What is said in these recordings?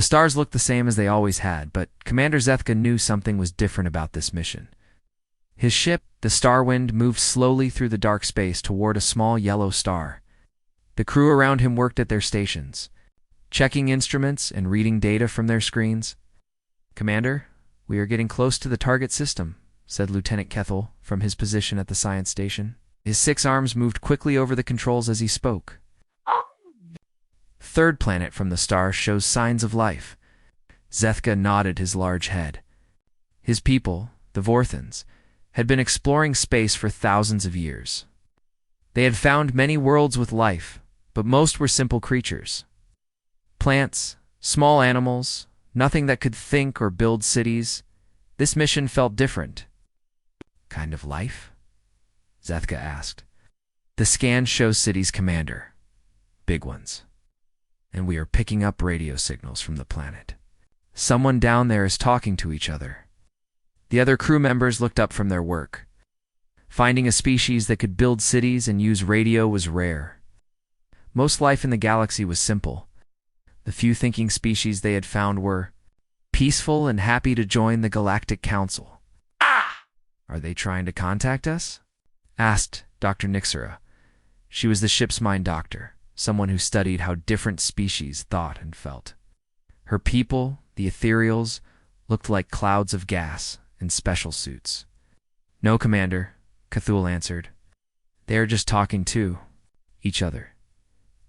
The stars looked the same as they always had, but Commander Zethka knew something was different about this mission. His ship, the Starwind, moved slowly through the dark space toward a small yellow star. The crew around him worked at their stations, checking instruments and reading data from their screens. "Commander, we are getting close to the target system," said Lieutenant Kethel from his position at the science station. His 6 arms moved quickly over the controls as he spoke. "Third planet from the star shows signs of life." Zethka nodded his large head. His people, the Vorthans, had been exploring space for thousands of years. They had found many worlds with life, but most were simple creatures. Plants, small animals, nothing that could think or build cities. This mission felt different. "Kind of life?" Zethka asked. "The scan shows cities, Commander. Big ones. And we are picking up radio signals from the planet. Someone down there is talking to each other." The other crew members looked up from their work. Finding a species that could build cities and use radio was rare. Most life in the galaxy was simple. The few thinking species they had found were peaceful and happy to join the Galactic Council. "Are they trying to contact us?" asked Dr. Nixera. She was the ship's mind doctor, someone who studied how different species thought and felt. Her people, the ethereals, looked like clouds of gas in special suits. "No, Commander," Cthulhu answered. "They are just talking to each other.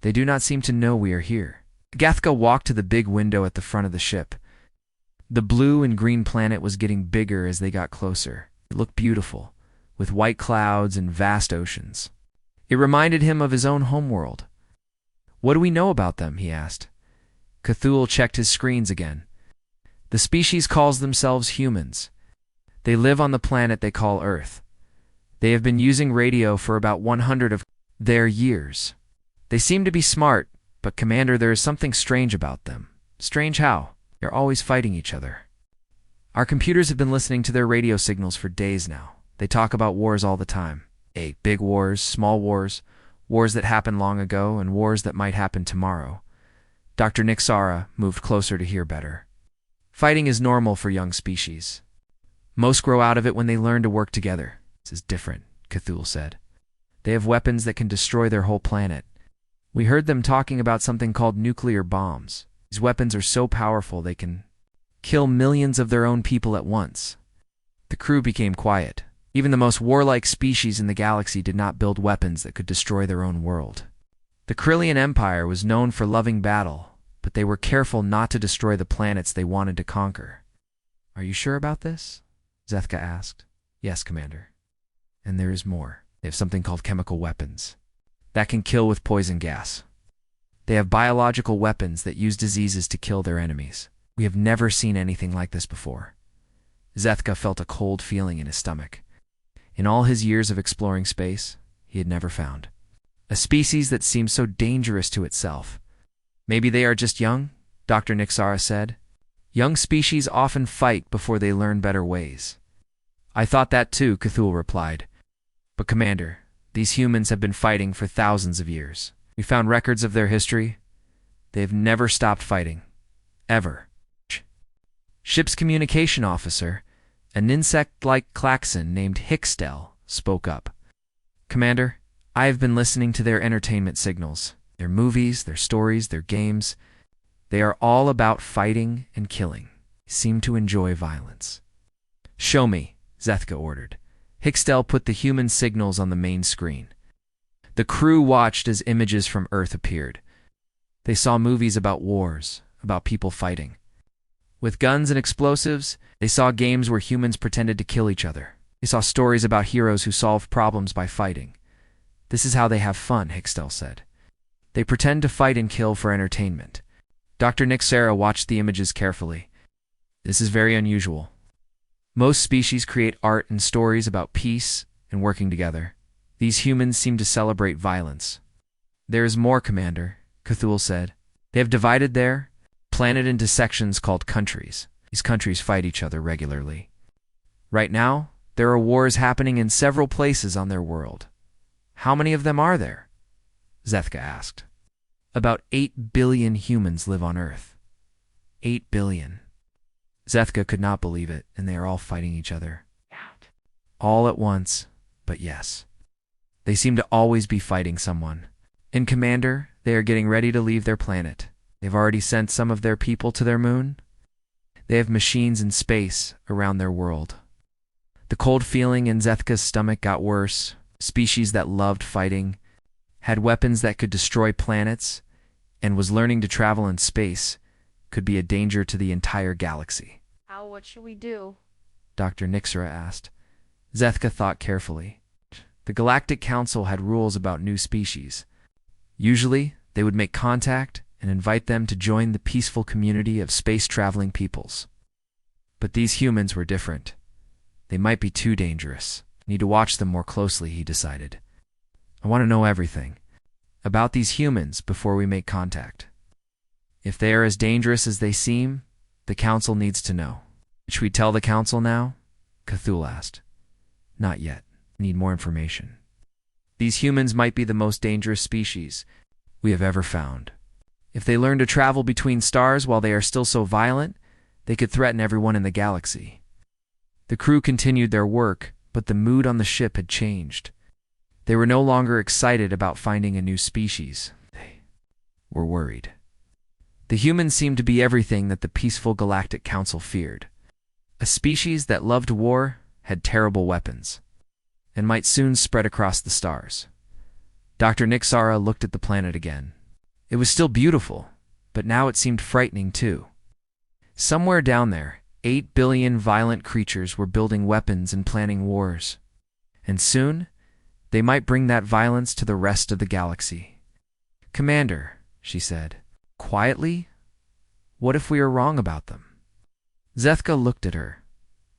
They do not seem to know we are here." Gathka walked to the big window at the front of the ship. The blue and green planet was getting bigger as they got closer. It looked beautiful, with white clouds and vast oceans. It reminded him of his own homeworld. "What do we know about them?" he asked. Cthulhu checked his screens again. "The species calls themselves humans. They live on the planet they call Earth. They have been using radio for about 100 of their years. They seem to be smart, but Commander, there is something strange about them." "Strange how?" "They're always fighting each other. Our computers have been listening to their radio signals for days now. They talk about wars all the time. Big wars, small wars, wars that happened long ago, and wars that might happen tomorrow." Dr. Nixara moved closer to hear better. "Fighting is normal for young species. Most grow out of it when they learn to work together." "This is different," Cthulhu said. "They have weapons that can destroy their whole planet. We heard them talking about something called nuclear bombs. These weapons are so powerful they can kill millions of their own people at once." The crew became quiet. Even the most warlike species in the galaxy did not build weapons that could destroy their own world. The Krillian Empire was known for loving battle, but they were careful not to destroy the planets they wanted to conquer. "Are you sure about this?" Zethka asked. "Yes, Commander. And there is more. They have something called chemical weapons that can kill with poison gas. They have biological weapons that use diseases to kill their enemies. We have never seen anything like this before." Zethka felt a cold feeling in his stomach. In all his years of exploring space, he had never found a species that seemed so dangerous to itself. "Maybe they are just young," Dr. Nixara said. "Young species often fight before they learn better ways." "I thought that too," Cthulhu replied. "But Commander, these humans have been fighting for thousands of years. We found records of their history. They have never stopped fighting. Ever." Ship's communication officer, an insect-like klaxon named Hickstel, spoke up. "Commander, I have been listening to their entertainment signals. Their movies, their stories, their games. They are all about fighting and killing. They seem to enjoy violence." "Show me," Zethka ordered. Hickstel put the human signals on the main screen. The crew watched as images from Earth appeared. They saw movies about wars, about people fighting. With guns and explosives, they saw games where humans pretended to kill each other. They saw stories about heroes who solved problems by fighting. "This is how they have fun," Hickstel said. "They pretend to fight and kill for entertainment." Dr. Nixera watched the images carefully. "This is very unusual. Most species create art and stories about peace and working together. These humans seem to celebrate violence." "There is more, Commander," Cthulhu said. "They have divided their planet into sections called countries. These countries fight each other regularly. Right now, there are wars happening in several places on their world." "How many of them are there?" Zethka asked. "About 8 billion humans live on Earth. 8 billion. Zethka could not believe it, and they are all fighting each other. All at once, but yes. They seem to always be fighting someone. And Commander, they are getting ready to leave their planet. They've already sent some of their people to their moon. They have machines in space around their world. The cold feeling in Zethka's stomach got worse. Species that loved fighting, had weapons that could destroy planets, and was learning to travel in space, could be a danger to the entire galaxy. What should we do? Dr. Nixera asked. Zethka thought carefully. The Galactic Council had rules about new species. Usually, they would make contact and invite them to join the peaceful community of space-traveling peoples. But these humans were different. They might be too dangerous. Need to watch them more closely, he decided. I want to know everything about these humans before we make contact. If they are as dangerous as they seem, the Council needs to know. Should we tell the Council now? Cthulhu asked. Not yet. Need more information. These humans might be the most dangerous species we have ever found. If they learn to travel between stars while they are still so violent, they could threaten everyone in the galaxy. The crew continued their work, but the mood on the ship had changed. They were no longer excited about finding a new species. They were worried. The humans seemed to be everything that the peaceful Galactic Council feared. A species that loved war, had terrible weapons, and might soon spread across the stars. Dr. Nixera looked at the planet again. It was still beautiful, but now it seemed frightening too. Somewhere down there, 8 billion violent creatures were building weapons and planning wars. And soon, they might bring that violence to the rest of the galaxy. Commander, she said, quietly, what if we are wrong about them? Zethka looked at her.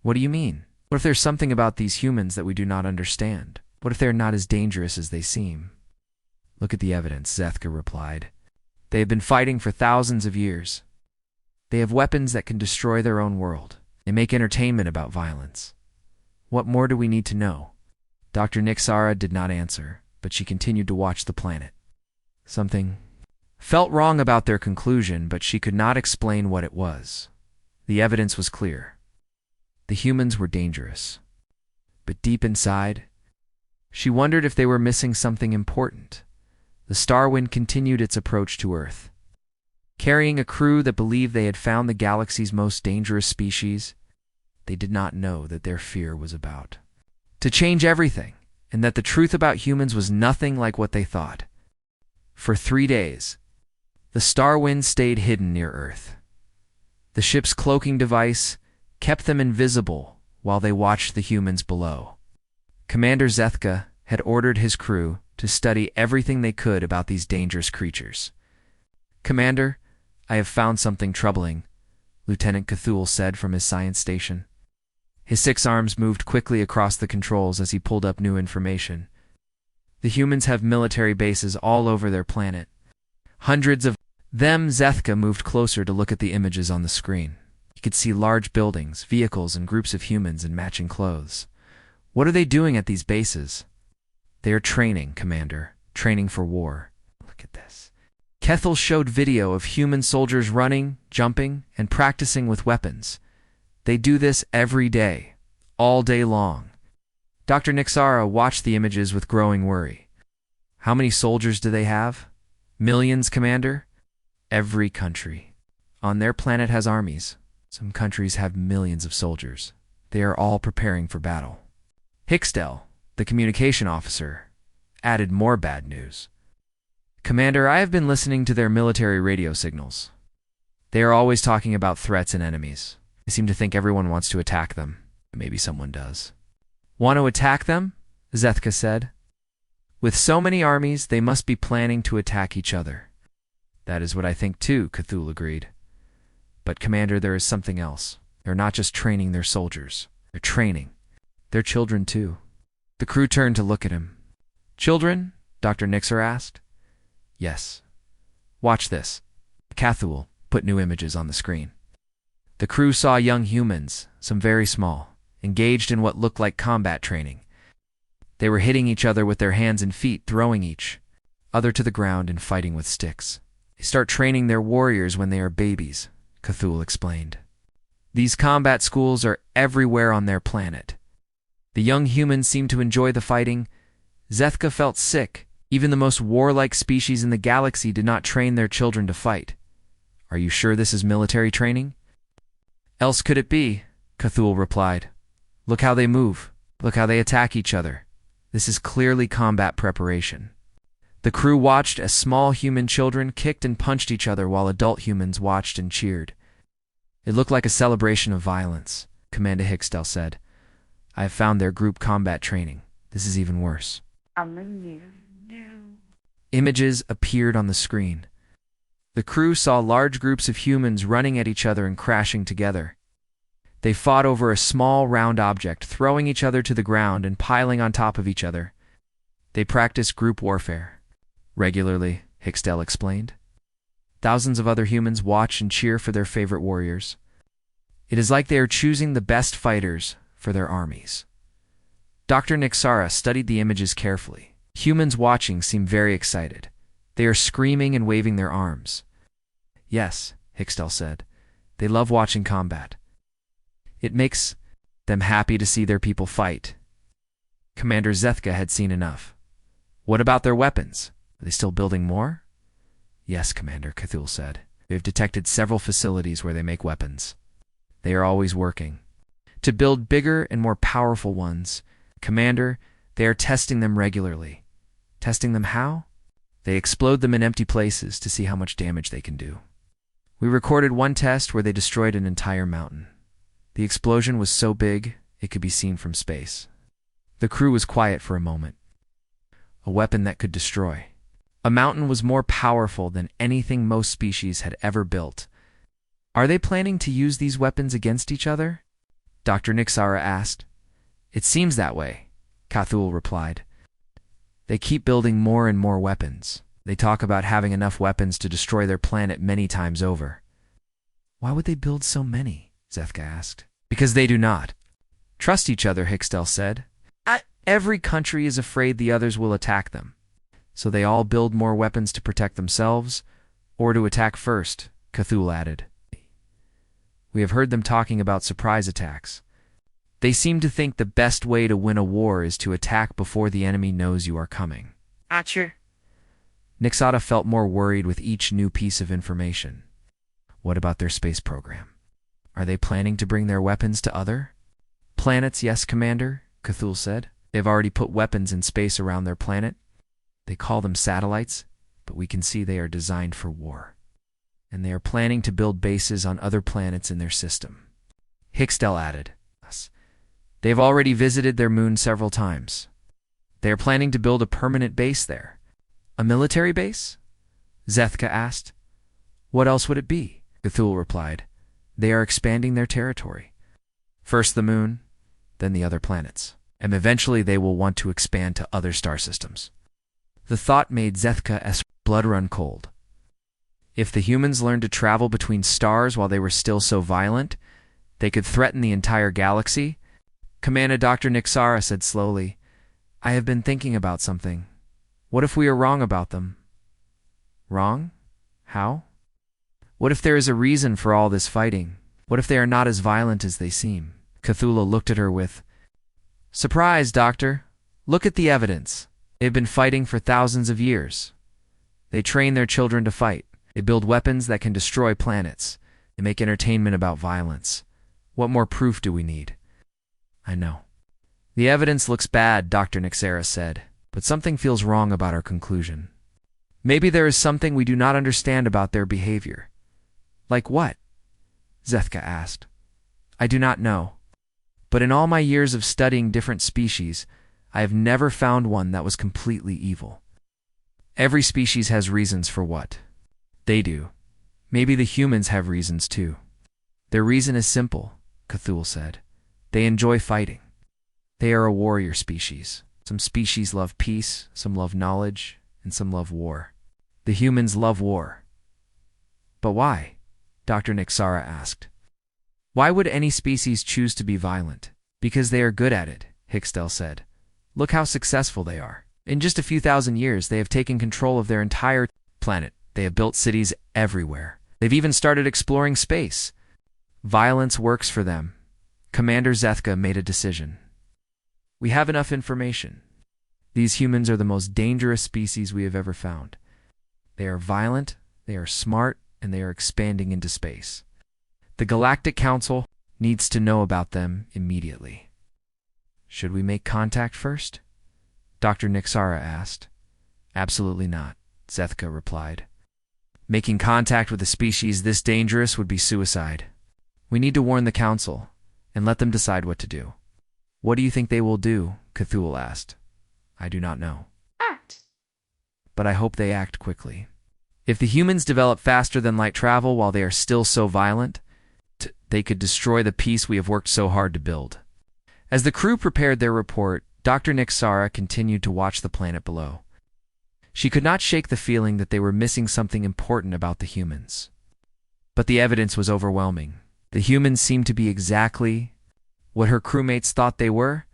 What do you mean? What if there's something about these humans that we do not understand? What if they're not as dangerous as they seem? Look at the evidence, Zethka replied. They have been fighting for thousands of years. They have weapons that can destroy their own world. They make entertainment about violence. What more do we need to know? Dr. Nixera did not answer, but she continued to watch the planet. Something felt wrong about their conclusion, but she could not explain what it was. The evidence was clear. The humans were dangerous. But deep inside, she wondered if they were missing something important. The Starwind continued its approach to Earth. Carrying a crew that believed they had found the galaxy's most dangerous species, they did not know that their fear was about to change everything, and that the truth about humans was nothing like what they thought. For 3 days, the Starwind stayed hidden near Earth. The ship's cloaking device kept them invisible while they watched the humans below. Commander Zethka had ordered his crew to study everything they could about these dangerous creatures. Commander, I have found something troubling, Lieutenant Cthulhu said from his science station. His 6 arms moved quickly across the controls as he pulled up new information. The humans have military bases all over their planet. Hundreds of them. Zethka moved closer to look at the images on the screen. He could see large buildings, vehicles, and groups of humans in matching clothes. What are they doing at these bases? They are training, Commander. Training for war. Look at this. Kethel showed video of human soldiers running, jumping, and practicing with weapons. They do this every day, all day long. Dr. Nixera watched the images with growing worry. How many soldiers do they have? Millions, Commander? Every country on their planet has armies. Some countries have millions of soldiers. They are all preparing for battle. Hicksdell, the communication officer, added more bad news. Commander, I have been listening to their military radio signals. They are always talking about threats and enemies. They seem to think everyone wants to attack them. Maybe someone does. Want to attack them? Zethka said. With so many armies, they must be planning to attack each other. That is what I think too, Cthulhu agreed. But Commander, there is something else. They're not just training their soldiers. They're training their children too. The crew turned to look at him. Children? Dr. Nixer asked. Yes. Watch this. Cthulhu put new images on the screen. The crew saw young humans, some very small, engaged in what looked like combat training. They were hitting each other with their hands and feet, throwing each other to the ground and fighting with sticks. They start training their warriors when they are babies. Cthulhu explained. These combat schools are everywhere on their planet. The young humans seemed to enjoy the fighting. Zethka felt sick. Even the most warlike species in the galaxy did not train their children to fight. Are you sure this is military training? Else could it be? Cthulhu replied. Look how they move. Look how they attack each other. This is clearly combat preparation. The crew watched as small human children kicked and punched each other while adult humans watched and cheered. It looked like a celebration of violence, Commander Hicksdale said. I have found their group combat training. This is even worse. Images appeared on the screen. The crew saw large groups of humans running at each other and crashing together. They fought over a small round object, throwing each other to the ground and piling on top of each other. They practiced group warfare. Regularly, Hicksdale explained. Thousands of other humans watch and cheer for their favorite warriors. It is like they are choosing the best fighters for their armies. Dr. Nixara studied the images carefully. Humans watching seem very excited. They are screaming and waving their arms. Yes, Hicksdale said. They love watching combat. It makes them happy to see their people fight. Commander Zethka had seen enough. What about their weapons? Are they still building more? Yes, Commander, Cthulhu said. We have detected several facilities where they make weapons. They are always working. To build bigger and more powerful ones, Commander, they are testing them regularly. Testing them how? They explode them in empty places to see how much damage they can do. We recorded one test where they destroyed an entire mountain. The explosion was so big, it could be seen from space. The crew was quiet for a moment. A weapon that could destroy. A mountain was more powerful than anything most species had ever built. Are they planning to use these weapons against each other? Dr. Nixara asked. It seems that way, Cthulhu replied. They keep building more and more weapons. They talk about having enough weapons to destroy their planet many times over. Why would they build so many? Zethka asked. Because they do not trust each other, Hicksdale said. Every country is afraid the others will attack them. So they all build more weapons to protect themselves, or to attack first, Cthulhu added. We have heard them talking about surprise attacks. They seem to think the best way to win a war is to attack before the enemy knows you are coming. Archer. Nixata felt more worried with each new piece of information. What about their space program? Are they planning to bring their weapons to other planets? Yes, Commander, Cthulhu said. They've already put weapons in space around their planet. They call them satellites, but we can see they are designed for war. And they are planning to build bases on other planets in their system. Hicksdale added, they've already visited their moon several times. They are planning to build a permanent base there. A military base? Zethka asked. What else would it be? Cthulhu replied. They are expanding their territory. First the moon, then the other planets. And eventually they will want to expand to other star systems. The thought made Zethka's blood run cold. If the humans learned to travel between stars while they were still so violent, they could threaten the entire galaxy. Commander Dr. Nixara said slowly, I have been thinking about something. What if we are wrong about them? Wrong? How? What if there is a reason for all this fighting? What if they are not as violent as they seem? Cthulhu looked at her with, Surprise, Doctor. Look at the evidence. They've been fighting for thousands of years. They train their children to fight. They build weapons that can destroy planets. They make entertainment about violence. What more proof do we need? I know. The evidence looks bad, Dr. Nixara said, but something feels wrong about our conclusion. Maybe there is something we do not understand about their behavior. Like what? Zethka asked. I do not know. But in all my years of studying different species, I have never found one that was completely evil. Every species has reasons for what they do. Maybe the humans have reasons too. Their reason is simple, Cthulhu said. They enjoy fighting. They are a warrior species. Some species love peace, some love knowledge, and some love war. The humans love war. But why? Dr. Nixara asked. Why would any species choose to be violent? Because they are good at it, Hicksdale said. Look how successful they are. In just a few thousand years, they have taken control of their entire planet. They have built cities everywhere. They've even started exploring space. Violence works for them. Commander Zethka made a decision. We have enough information. These humans are the most dangerous species we have ever found. They are violent, they are smart, and they are expanding into space. The Galactic Council needs to know about them immediately. Should we make contact first? Dr. Nixara asked. Absolutely not, Zethka replied. Making contact with a species this dangerous would be suicide. We need to warn the Council and let them decide what to do. What do you think they will do? Cthulhu asked. I do not know. Act. But I hope they act quickly. If the humans develop faster than light travel while they are still so violent, they could destroy the peace we have worked so hard to build. As the crew prepared their report, Dr. Nixara continued to watch the planet below. She could not shake the feeling that they were missing something important about the humans. But the evidence was overwhelming. The humans seemed to be exactly what her crewmates thought they were,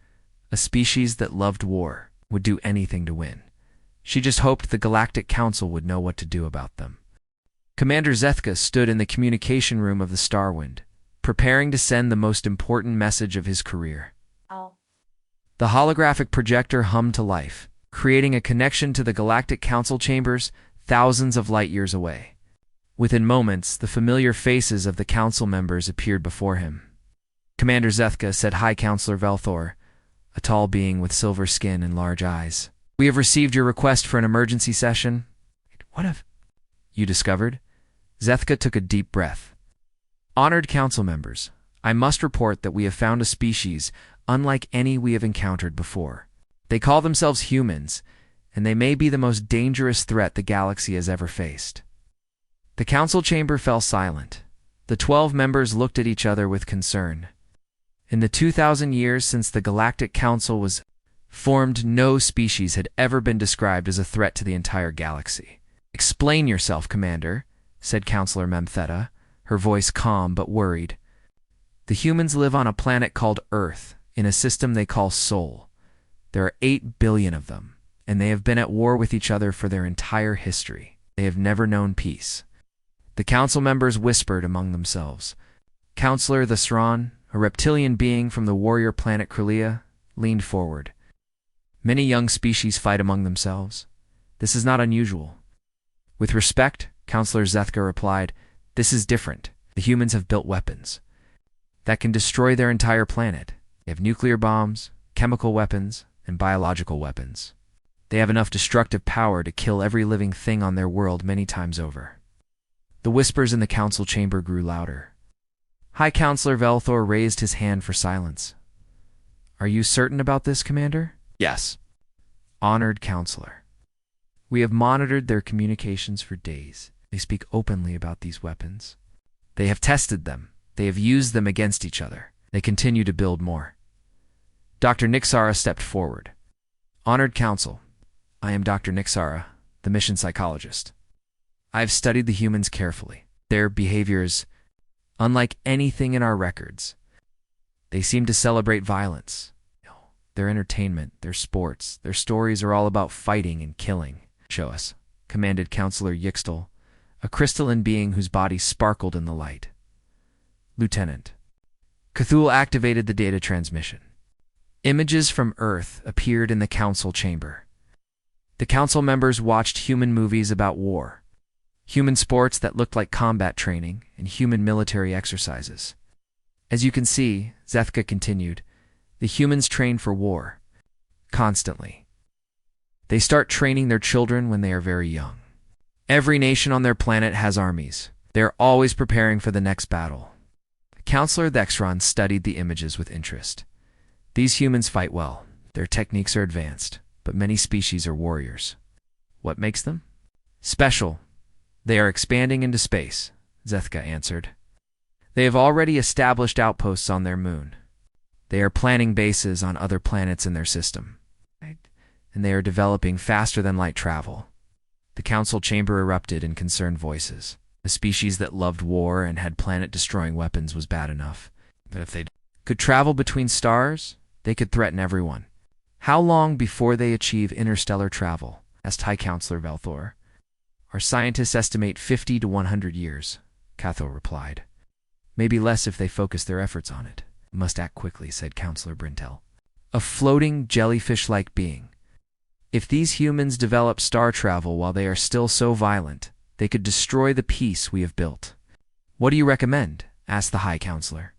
a species that loved war, would do anything to win. She just hoped the Galactic Council would know what to do about them. Commander Zethka stood in the communication room of the Starwind, preparing to send the most important message of his career. The holographic projector hummed to life, creating a connection to the Galactic Council chambers thousands of light years away. Within moments, the familiar faces of the council members appeared before him. Commander Zethka said, Hi, Counselor Velthor, a tall being with silver skin and large eyes. We have received your request for an emergency session. What have you discovered? Zethka took a deep breath. Honored council members, I must report that we have found a species unlike any we have encountered before. They call themselves humans, and they may be the most dangerous threat the galaxy has ever faced. The council chamber fell silent. The 12 members looked at each other with concern. In the 2,000 years since the Galactic Council was formed, no species had ever been described as a threat to the entire galaxy. Explain yourself, Commander, said Counselor Memtheta, her voice calm but worried. The humans live on a planet called Earth, in a system they call Sol. There are 8 billion of them, and they have been at war with each other for their entire history. They have never known peace. The council members whispered among themselves. Counselor Thesron, a reptilian being from the warrior planet Kryllia, leaned forward. Many young species fight among themselves. This is not unusual. With respect, Counselor Zethka replied, This is different. The humans have built weapons that can destroy their entire planet. They have nuclear bombs, chemical weapons, and biological weapons. They have enough destructive power to kill every living thing on their world many times over. The whispers in the council chamber grew louder. High Counselor Velthor raised his hand for silence. Are you certain about this, Commander? Yes. Honored Counselor. We have monitored their communications for days. They speak openly about these weapons. They have tested them. They have used them against each other. They continue to build more. Dr. Nixara stepped forward. Honored Council, I am Dr. Nixara, the mission psychologist. I have studied the humans carefully. Their behaviors, unlike anything in our records. They seem to celebrate violence. Their entertainment, their sports, their stories are all about fighting and killing. Show us, commanded Counselor Yixtal, a crystalline being whose body sparkled in the light. Lieutenant. Cthulhu activated the data transmission. Images from Earth appeared in the council chamber. The council members watched human movies about war, human sports that looked like combat training, and human military exercises. As you can see, Zethka continued, the humans train for war, constantly. They start training their children when they are very young. Every nation on their planet has armies. They are always preparing for the next battle. Counselor Thexron studied the images with interest. These humans fight well. Their techniques are advanced, but many species are warriors. What makes them special? They are expanding into space, Zethka answered. They have already established outposts on their moon. They are planning bases on other planets in their system. And they are developing faster than light travel. The council chamber erupted in concerned voices. A species that loved war and had planet-destroying weapons was bad enough. But if they could travel between stars, they could threaten everyone. How long before they achieve interstellar travel? Asked High Counselor Velthor. Our scientists estimate 50 to 100 years, Cathal replied. Maybe less if they focus their efforts on it. Must act quickly, said Counselor Brintel. A floating, jellyfish-like being. If these humans develop star travel while they are still so violent, they could destroy the peace we have built. What do you recommend? Asked the High Counselor.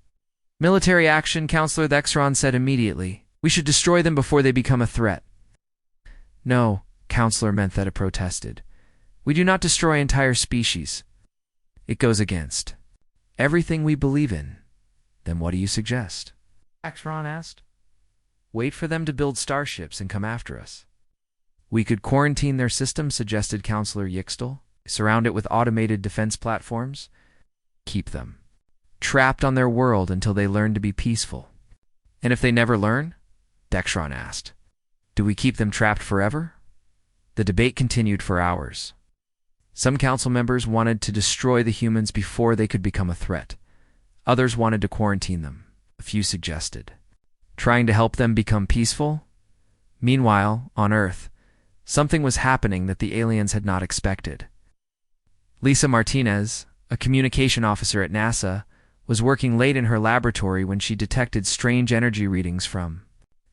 Military action, Counselor Thexron said immediately. We should destroy them before they become a threat. No, Counselor Mentheta protested. We do not destroy entire species. It goes against everything we believe in. Then what do you suggest? Thexron asked. Wait for them to build starships and come after us. We could quarantine their system, suggested Counselor Yixtel. Surround it with automated defense platforms. Keep them trapped on their world until they learn to be peaceful. And if they never learn? Dexron asked. Do we keep them trapped forever? The debate continued for hours. Some council members wanted to destroy the humans before they could become a threat. Others wanted to quarantine them. A few suggested trying to help them become peaceful. Meanwhile, on Earth, something was happening that the aliens had not expected. Lisa Martinez, a communication officer at NASA, was working late in her laboratory when she detected strange energy readings from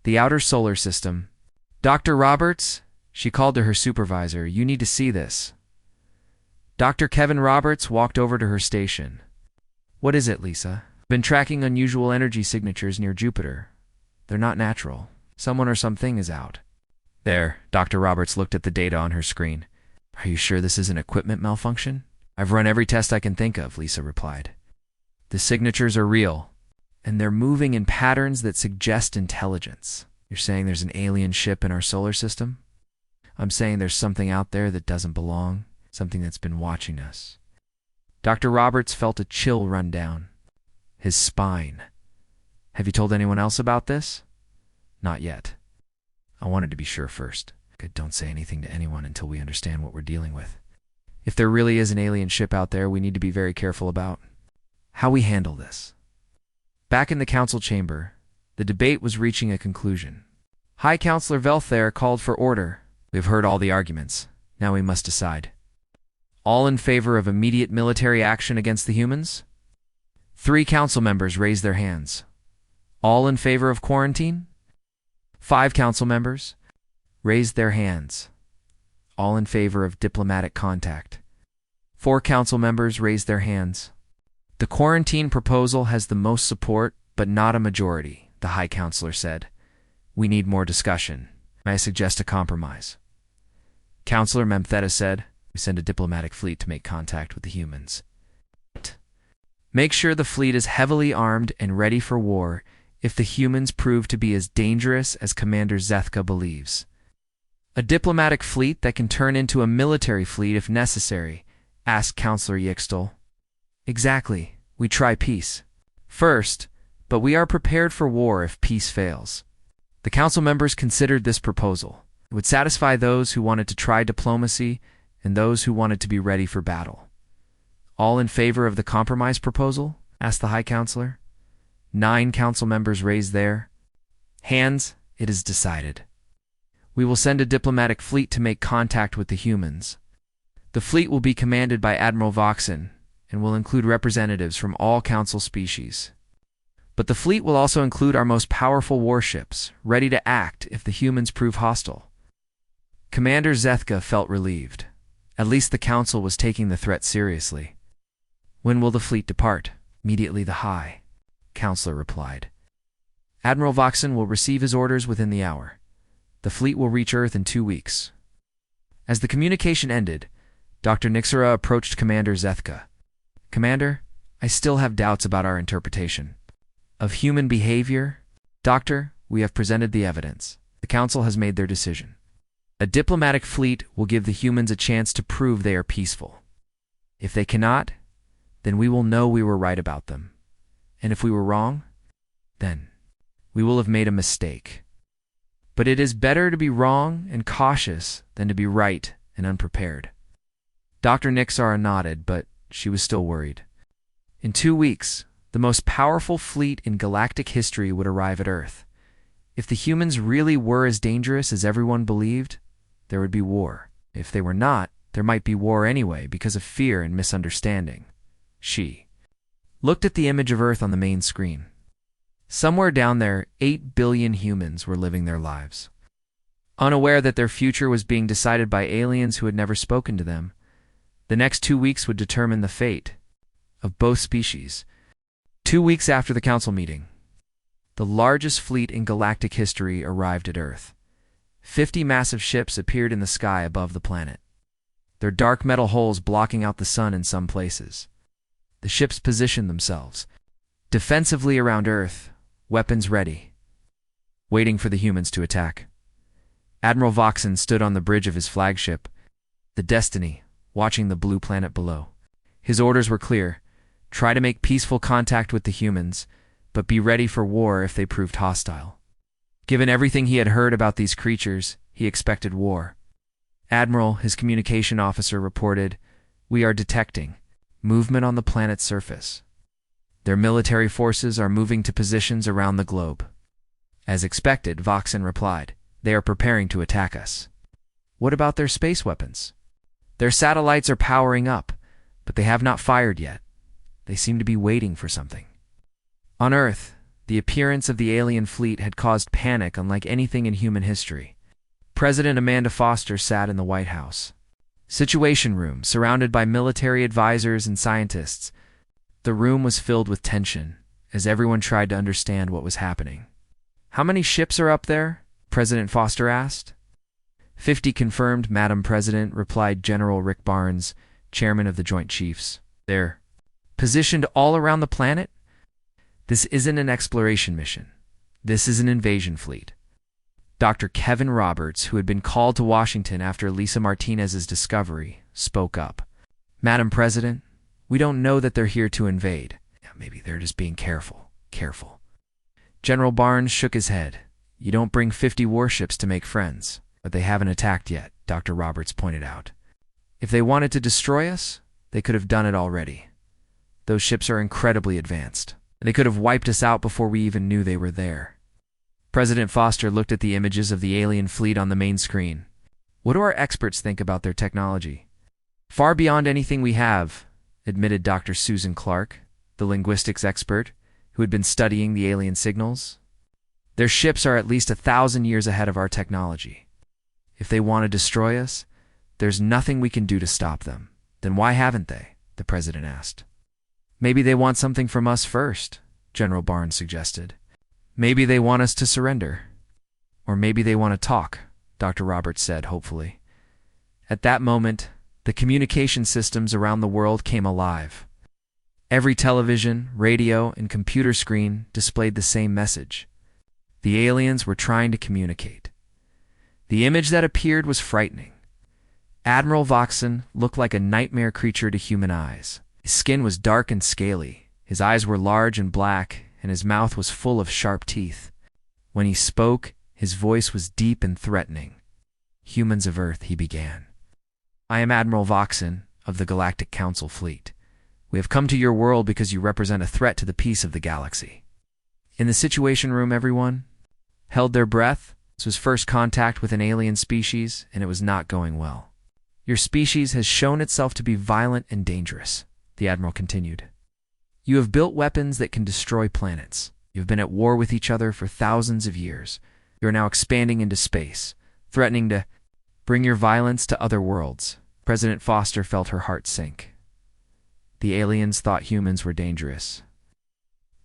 the outer solar system. Dr. Roberts, she called to her supervisor, you need to see this. Dr. Kevin Roberts walked over to her station. What is it, Lisa? Been tracking unusual energy signatures near Jupiter. They're not natural. Someone or something is out. There, Dr. Roberts looked at the data on her screen. Are you sure this isn't equipment malfunction? I've run every test I can think of, Lisa replied. The signatures are real, and they're moving in patterns that suggest intelligence. You're saying there's an alien ship in our solar system? I'm saying there's something out there that doesn't belong, something that's been watching us. Dr. Roberts felt a chill run down his spine. Have you told anyone else about this? Not yet. I wanted to be sure first. Don't say anything to anyone until we understand what we're dealing with. If there really is an alien ship out there, we need to be very careful about how we handle this. Back in the council chamber, the debate was reaching a conclusion. High Counselor Velthair called for order. We've heard all the arguments. Now we must decide. All in favor of immediate military action against the humans? 3 council members raised their hands. All in favor of quarantine? 5 council members raised their hands. All in favor of diplomatic contact. 4 council members raised their hands. The quarantine proposal has the most support, but not a majority, the High Counselor said. We need more discussion. May I suggest a compromise? Counselor Mentheta said, we send a diplomatic fleet to make contact with the humans. Make sure the fleet is heavily armed and ready for war if the humans prove to be as dangerous as Commander Zethka believes. A diplomatic fleet that can turn into a military fleet if necessary, asked Counselor Yixtel. Exactly. We try peace first, but we are prepared for war if peace fails. The council members considered this proposal. It would satisfy those who wanted to try diplomacy and those who wanted to be ready for battle. All in favor of the compromise proposal? Asked the High Counselor. 9 council members raised their hands. It is decided. We will send a diplomatic fleet to make contact with the humans. The fleet will be commanded by Admiral Voxen and will include representatives from all council species. But the fleet will also include our most powerful warships, ready to act if the humans prove hostile. Commander Zethka felt relieved. At least the council was taking the threat seriously. When will the fleet depart? Immediately, the High Counselor replied. Admiral Voxen will receive his orders within the hour. The fleet will reach Earth in 2 weeks. As the communication ended, Dr. Nixera approached Commander Zethka. Commander, I still have doubts about our interpretation of human behavior. Doctor, we have presented the evidence. The Council has made their decision. A diplomatic fleet will give the humans a chance to prove they are peaceful. If they cannot, then we will know we were right about them. And if we were wrong, then we will have made a mistake. But it is better to be wrong and cautious than to be right and unprepared. Dr. Nixara nodded, but she was still worried. In 2 weeks, the most powerful fleet in galactic history would arrive at Earth. If the humans really were as dangerous as everyone believed, there would be war. If they were not, there might be war anyway because of fear and misunderstanding. She looked at the image of Earth on the main screen. Somewhere down there, 8 billion humans were living their lives, unaware that their future was being decided by aliens who had never spoken to them. The next 2 weeks would determine the fate of both species. 2 weeks after the council meeting, the largest fleet in galactic history arrived at Earth. 50 massive ships appeared in the sky above the planet, their dark metal hulls blocking out the sun in some places. The ships positioned themselves defensively around Earth, weapons ready, waiting for the humans to attack. Admiral Voxen stood on the bridge of his flagship, the Destiny, watching the blue planet below. His orders were clear: try to make peaceful contact with the humans, but be ready for war if they proved hostile. Given everything he had heard about these creatures, he expected war. Admiral, his communication officer, reported, "We are detecting movement on the planet's surface. Their military forces are moving to positions around the globe." As expected, Voxen replied, "They are preparing to attack us." "What about their space weapons?" "Their satellites are powering up, but they have not fired yet. They seem to be waiting for something." On Earth, the appearance of the alien fleet had caused panic unlike anything in human history. President Amanda Foster sat in the White House Situation Room, surrounded by military advisors and scientists. The room was filled with tension as everyone tried to understand what was happening. "How many ships are up there?" President Foster asked. 50 confirmed, Madam President," replied General Rick Barnes, chairman of the Joint Chiefs. "They're positioned all around the planet? This isn't an exploration mission. This is an invasion fleet." Dr. Kevin Roberts, who had been called to Washington after Lisa Martinez's discovery, spoke up. "Madam President, we don't know that they're here to invade. Maybe they're just being careful. General Barnes shook his head. "You don't bring 50 warships to make friends." "But they haven't attacked yet," Dr. Roberts pointed out. "If they wanted to destroy us, they could have done it already. Those ships are incredibly advanced. They could have wiped us out before we even knew they were there." President Foster looked at the images of the alien fleet on the main screen. "What do our experts think about their technology?" "Far beyond anything we have," admitted Dr. Susan Clark, the linguistics expert, who had been studying the alien signals. "Their ships are at least 1,000 years ahead of our technology. If they want to destroy us, there's nothing we can do to stop them." "Then why haven't they?" the president asked. "Maybe they want something from us first," General Barnes suggested. "Maybe they want us to surrender. Or maybe they want to talk," Dr. Roberts said hopefully. At that moment, the communication systems around the world came alive. Every television, radio, and computer screen displayed the same message. The aliens were trying to communicate. The image that appeared was frightening. Admiral Voxen looked like a nightmare creature to human eyes. His skin was dark and scaly, his eyes were large and black, and his mouth was full of sharp teeth. When he spoke, his voice was deep and threatening. "Humans of Earth," he began. "I am Admiral Voxen of the Galactic Council Fleet. We have come to your world because you represent a threat to the peace of the galaxy." In the Situation Room, everyone held their breath. This was first contact with an alien species, and it was not going well. "Your species has shown itself to be violent and dangerous," the Admiral continued. "You have built weapons that can destroy planets. You have been at war with each other for thousands of years. You are now expanding into space, threatening to bring your violence to other worlds." President Foster felt her heart sink. The aliens thought humans were dangerous.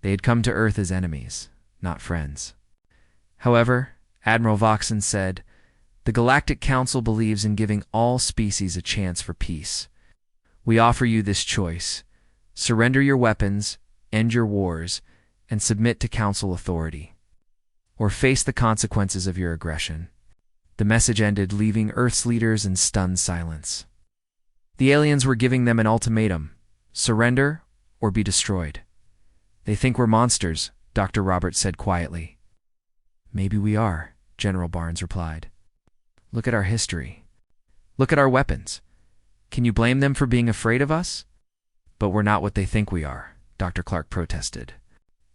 They had come to Earth as enemies, not friends. However, Admiral Voxen said, "The Galactic Council believes in giving all species a chance for peace. We offer you this choice. Surrender your weapons, end your wars, and submit to Council authority. Or face the consequences of your aggression." The message ended, leaving Earth's leaders in stunned silence. The aliens were giving them an ultimatum: surrender or be destroyed. "They think we're monsters," Dr. Roberts said quietly. "Maybe we are," General Barnes replied. "Look at our history. Look at our weapons. Can you blame them for being afraid of us?" "But we're not what they think we are," Dr. Clark protested.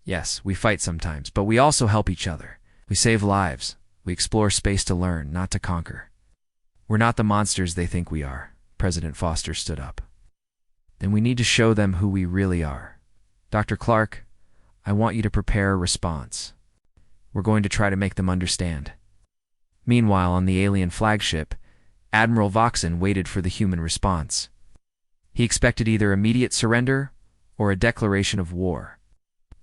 "Yes, we fight sometimes, but we also help each other. We save lives. We explore space to learn, not to conquer. We're not the monsters they think we are." President Foster stood up. Then we need to show them who we really are. Dr. Clark, I want you to prepare a response. We're going to try to make them understand. Meanwhile, on the alien flagship, Admiral Voxen waited for the human response. He expected either immediate surrender or a declaration of war.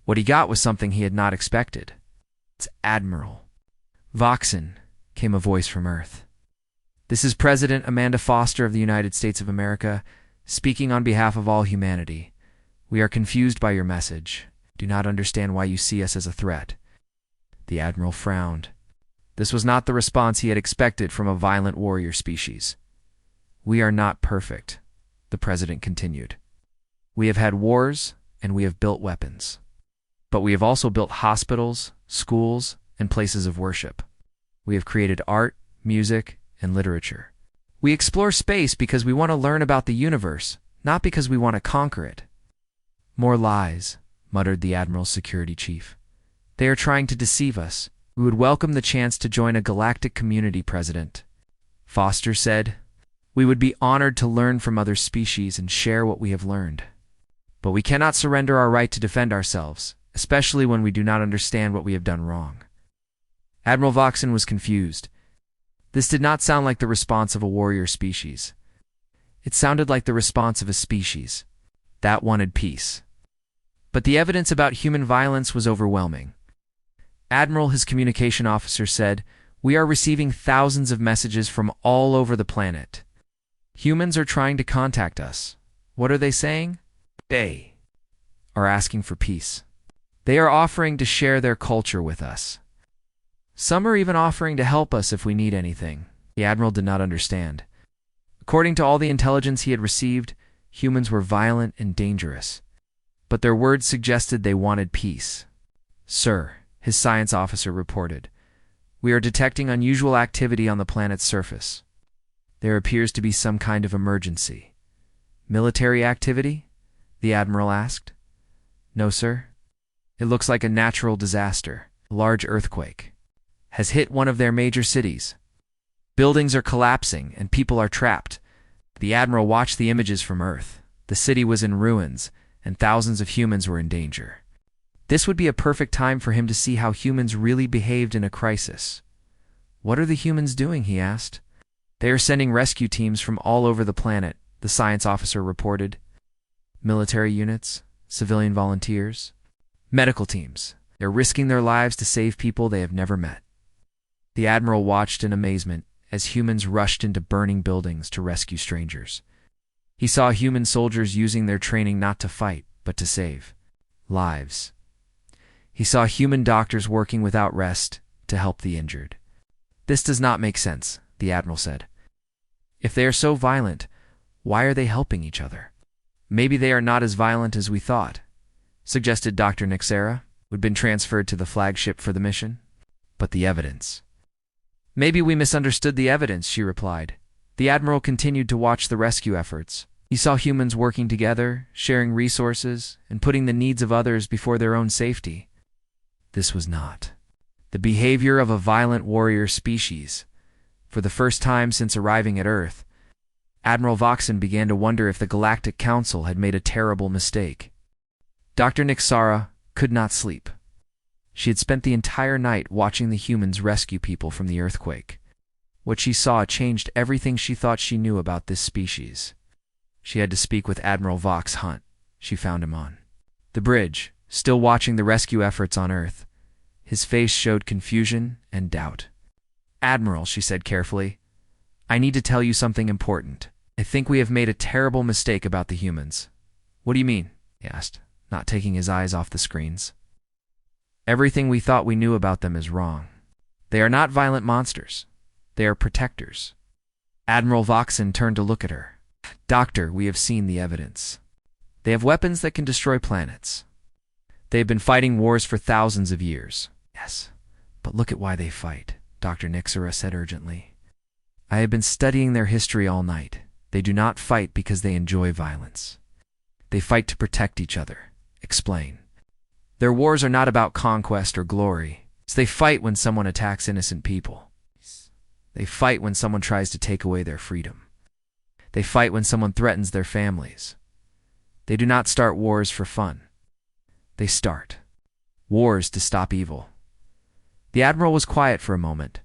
What he got was something he had not expected. It's Admiral Voxen, came a voice from Earth. This is President Amanda Foster of the United States of America, speaking on behalf of all humanity. We are confused by your message. Do not understand why you see us as a threat. The Admiral frowned. This was not the response he had expected from a violent warrior species. We are not perfect, the President continued. We have had wars, and we have built weapons. But we have also built hospitals, schools, and places of worship. We have created art, music, and literature. We explore space because we want to learn about the universe, not because we want to conquer it. More lies, muttered the Admiral's security chief. They are trying to deceive us. We would welcome the chance to join a galactic community, President. Foster said, we would be honored to learn from other species and share what we have learned. But we cannot surrender our right to defend ourselves, especially when we do not understand what we have done wrong. Admiral Voxen was confused. This did not sound like the response of a warrior species. It sounded like the response of a species that wanted peace. But the evidence about human violence was overwhelming. Admiral, his communication officer, said, we are receiving thousands of messages from all over the planet. Humans are trying to contact us. What are they saying? They are asking for peace. They are offering to share their culture with us. Some are even offering to help us if we need anything. The Admiral did not understand. According to all the intelligence he had received, humans were violent and dangerous. But their words suggested they wanted peace. Sir, his science officer reported, we are detecting unusual activity on the planet's surface. There appears to be some kind of emergency. Military activity? The Admiral asked. No, sir. It looks like a natural disaster. A large earthquake has hit one of their major cities. Buildings are collapsing and people are trapped. The Admiral watched the images from Earth. The city was in ruins and thousands of humans were in danger. This would be a perfect time for him to see how humans really behaved in a crisis. What are the humans doing? He asked. They are sending rescue teams from all over the planet, the science officer reported. Military units, civilian volunteers, medical teams. They're risking their lives to save people they have never met. The Admiral watched in amazement as humans rushed into burning buildings to rescue strangers. He saw human soldiers using their training not to fight, but to save lives. He saw human doctors working without rest to help the injured. This does not make sense, the Admiral said. If they are so violent, why are they helping each other? Maybe they are not as violent as we thought, suggested Dr. Nixera, who had been transferred to the flagship for the mission. But the evidence. Maybe we misunderstood the evidence, she replied. The Admiral continued to watch the rescue efforts. He saw humans working together, sharing resources, and putting the needs of others before their own safety. This was not the behavior of a violent warrior species. For the first time since arriving at Earth, Admiral Voxen began to wonder if the Galactic Council had made a terrible mistake. Dr. Nixera could not sleep. She had spent the entire night watching the humans rescue people from the earthquake. What she saw changed everything she thought she knew about this species. She had to speak with Admiral Vox Hunt. She found him on the bridge, still watching the rescue efforts on Earth. His face showed confusion and doubt. Admiral, she said carefully, I need to tell you something important. I think we have made a terrible mistake about the humans. What do you mean? He asked, not taking his eyes off the screens. Everything we thought we knew about them is wrong. They are not violent monsters. They are protectors. Admiral Voxen turned to look at her. Doctor, we have seen the evidence. They have weapons that can destroy planets. They have been fighting wars for thousands of years. Yes, but look at why they fight, Dr. Nixera said urgently. I have been studying their history all night. They do not fight because they enjoy violence. They fight to protect each other. Explain. Their wars are not about conquest or glory. They fight when someone attacks innocent people. They fight when someone tries to take away their freedom. They fight when someone threatens their families. They do not start wars for fun. They start wars to stop evil. The Admiral was quiet for a moment.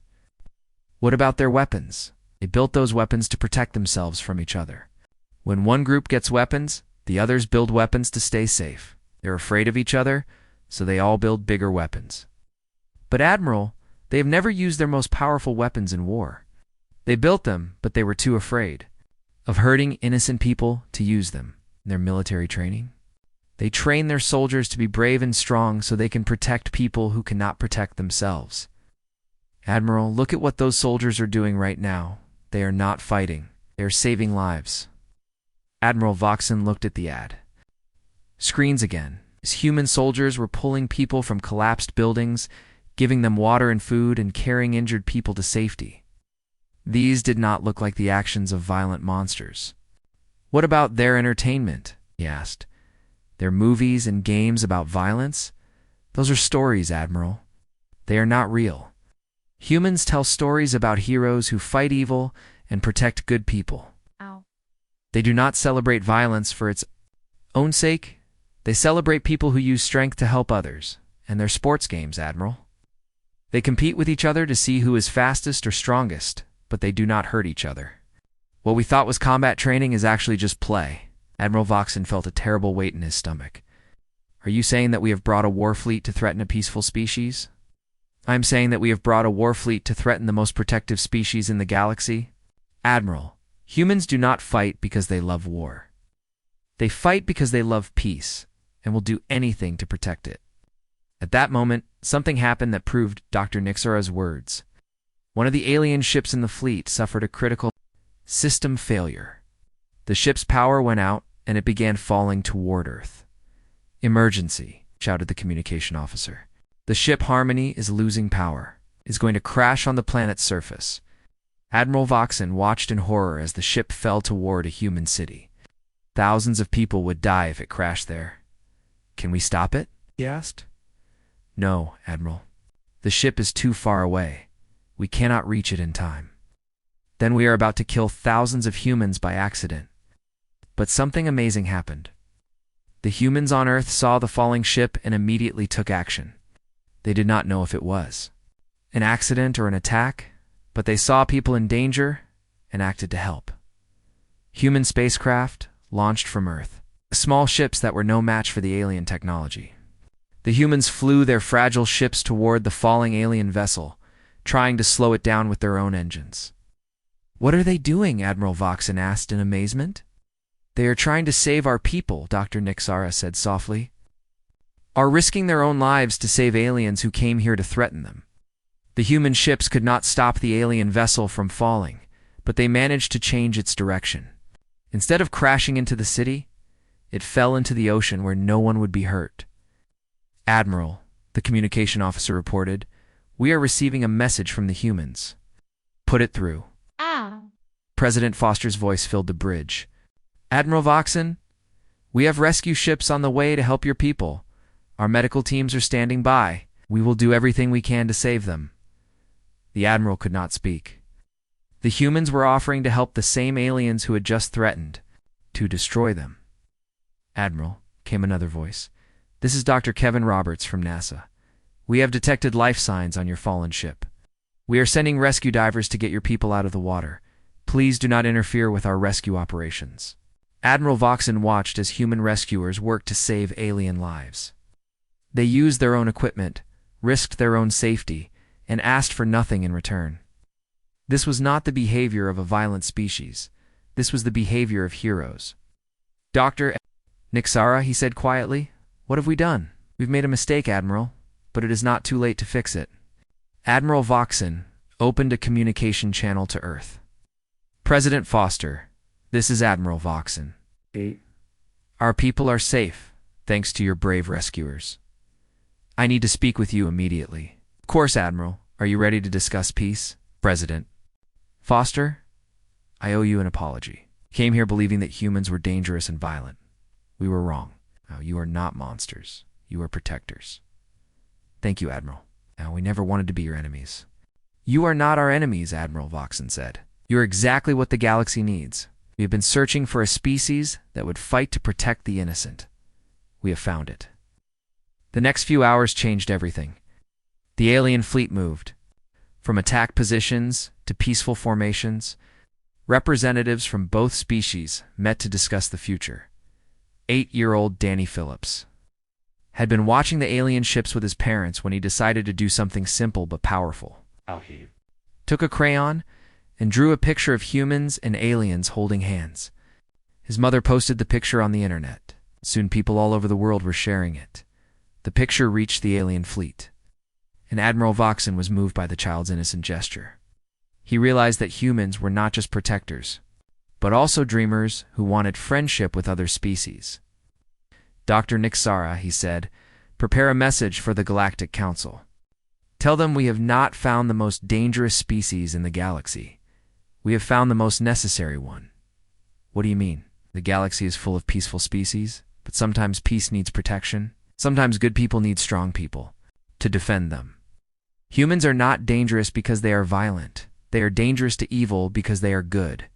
What about their weapons? They built those weapons to protect themselves from each other. When one group gets weapons, the others build weapons to stay safe. They're afraid of each other, so they all build bigger weapons. But Admiral, they have never used their most powerful weapons in war. They built them, but they were too afraid of hurting innocent people to use them in their military training. They train their soldiers to be brave and strong so they can protect people who cannot protect themselves. Admiral, look at what those soldiers are doing right now. They are not fighting. They are saving lives. Admiral Voxen looked at the ad. Screens again. His human soldiers were pulling people from collapsed buildings, giving them water and food, and carrying injured people to safety. These did not look like the actions of violent monsters. What about their entertainment? He asked. Their movies and games about violence? Those are stories, Admiral. They are not real. Humans tell stories about heroes who fight evil and protect good people. Ow. They do not celebrate violence for its own sake. They celebrate people who use strength to help others, and they're sports games, Admiral. They compete with each other to see who is fastest or strongest, but they do not hurt each other. What we thought was combat training is actually just play. Admiral Voxen felt a terrible weight in his stomach. Are you saying that we have brought a war fleet to threaten a peaceful species? I am saying that we have brought a war fleet to threaten the most protective species in the galaxy. Admiral, humans do not fight because they love war. They fight because they love peace and will do anything to protect it. At that moment, something happened that proved Dr. Nixara's words. One of the alien ships in the fleet suffered a critical system failure. The ship's power went out and it began falling toward Earth. Emergency, shouted the communication officer. The ship Harmony is losing power, is going to crash on the planet's surface. Admiral Voxen watched in horror as the ship fell toward a human city. Thousands of people would die if it crashed there. Can we stop it? He asked. No, Admiral. The ship is too far away. We cannot reach it in time. Then we are about to kill thousands of humans by accident. But something amazing happened. The humans on Earth saw the falling ship and immediately took action. They did not know if it was an accident or an attack, but they saw people in danger and acted to help. Human spacecraft launched from Earth, small ships that were no match for the alien technology. The humans flew their fragile ships toward the falling alien vessel, trying to slow it down with their own engines. What are they doing? Admiral Voxen asked in amazement. They are trying to save our people, Dr. Nixara said softly. Are risking their own lives to save aliens who came here to threaten them. The human ships could not stop the alien vessel from falling, but they managed to change its direction. Instead of crashing into the city, it fell into the ocean where no one would be hurt. Admiral, the communication officer reported, we are receiving a message from the humans. Put it through. Ah. President Foster's voice filled the bridge. Admiral Voxen, we have rescue ships on the way to help your people. Our medical teams are standing by. We will do everything we can to save them. The Admiral could not speak. The humans were offering to help the same aliens who had just threatened to destroy them. Admiral, came another voice. This is Dr. Kevin Roberts from NASA. We have detected life signs on your fallen ship. We are sending rescue divers to get your people out of the water. Please do not interfere with our rescue operations. Admiral Voxen watched as human rescuers worked to save alien lives. They used their own equipment, risked their own safety, and asked for nothing in return. This was not the behavior of a violent species. This was the behavior of heroes. Dr. Nixara, he said quietly, what have we done? We've made a mistake, Admiral, but it is not too late to fix it. Admiral Voxen opened a communication channel to Earth. President Foster, this is Admiral Voxen. Our people are safe, thanks to your brave rescuers. I need to speak with you immediately. Of course, Admiral. Are you ready to discuss peace? President. Foster, I owe you an apology. Came here believing that humans were dangerous and violent. We were wrong. Now, you are not monsters. You are protectors. Thank you, Admiral. Now, we never wanted to be your enemies. You are not our enemies, Admiral Voxen said. You are exactly what the galaxy needs. We have been searching for a species that would fight to protect the innocent. We have found it. The next few hours changed everything. The alien fleet moved. From attack positions to peaceful formations, representatives from both species met to discuss the future. 8-year-old Danny Phillips had been watching the alien ships with his parents when he decided to do something simple but powerful. Took a crayon and drew a picture of humans and aliens holding hands. His mother posted the picture on the internet. Soon people all over the world were sharing it. The picture reached the alien fleet, and Admiral Voxen was moved by the child's innocent gesture. He realized that humans were not just protectors, but also dreamers who wanted friendship with other species. Dr. Nixara, he said, prepare a message for the Galactic Council. Tell them we have not found the most dangerous species in the galaxy. We have found the most necessary one. What do you mean? The galaxy is full of peaceful species, but sometimes peace needs protection. Sometimes good people need strong people to defend them. Humans are not dangerous because they are violent. They are dangerous to evil because they are good.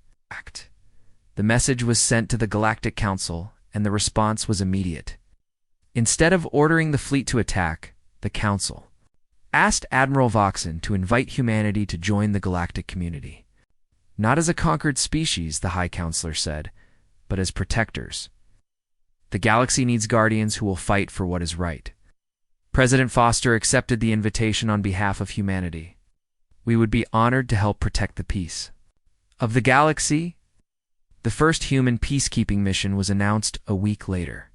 The message was sent to the Galactic Council, and the response was immediate. Instead of ordering the fleet to attack, the Council asked Admiral Voxen to invite humanity to join the galactic community. Not as a conquered species, the High Counselor said, but as protectors. The galaxy needs guardians who will fight for what is right. President Foster accepted the invitation on behalf of humanity. We would be honored to help protect the peace of the galaxy. The first human peacekeeping mission was announced a week later.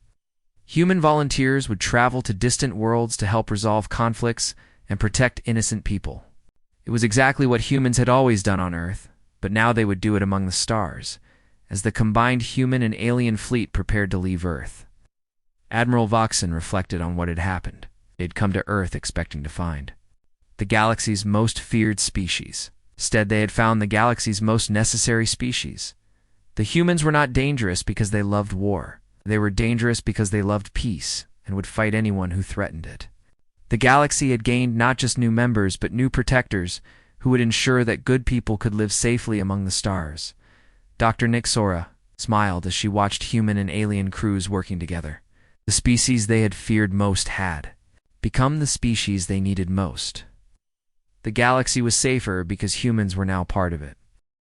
Human volunteers would travel to distant worlds to help resolve conflicts and protect innocent people. It was exactly what humans had always done on Earth, but now they would do it among the stars, as the combined human and alien fleet prepared to leave Earth. Admiral Voxen reflected on what had happened. They had come to Earth expecting to find the galaxy's most feared species. Instead, they had found the galaxy's most necessary species. The humans were not dangerous because they loved war. They were dangerous because they loved peace and would fight anyone who threatened it. The galaxy had gained not just new members, but new protectors who would ensure that good people could live safely among the stars. Dr. Nixara smiled as she watched human and alien crews working together. The species they had feared most had become the species they needed most. The galaxy was safer because humans were now part of it.